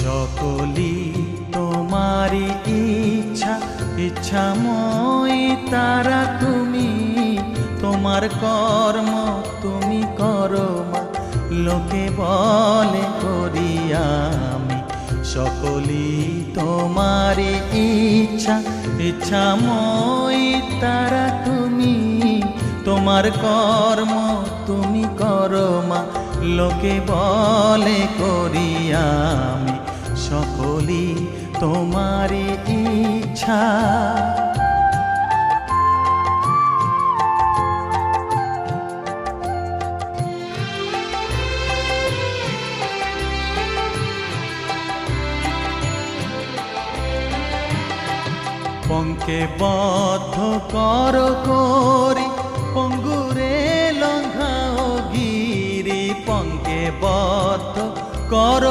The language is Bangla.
সকলি তোমারি ইচ্ছা, ইচ্ছাময়ী তারা তুমি। তোমার কর্ম তুমি করো মা, লোকে বলে করি আমি। সকলি তোমারি ইচ্ছা, ইচ্ছাময়ী তারা তুমি। তোমার কর্ম তুমি করো মা, লোকে বলে করি আমি। সকলি তোমারি ইচ্ছা। পঙ্কে বদ্ধ কর করি, পঙ্গুরে লঙ্ঘাও গিরি। পঙ্কে বদ্ধ কর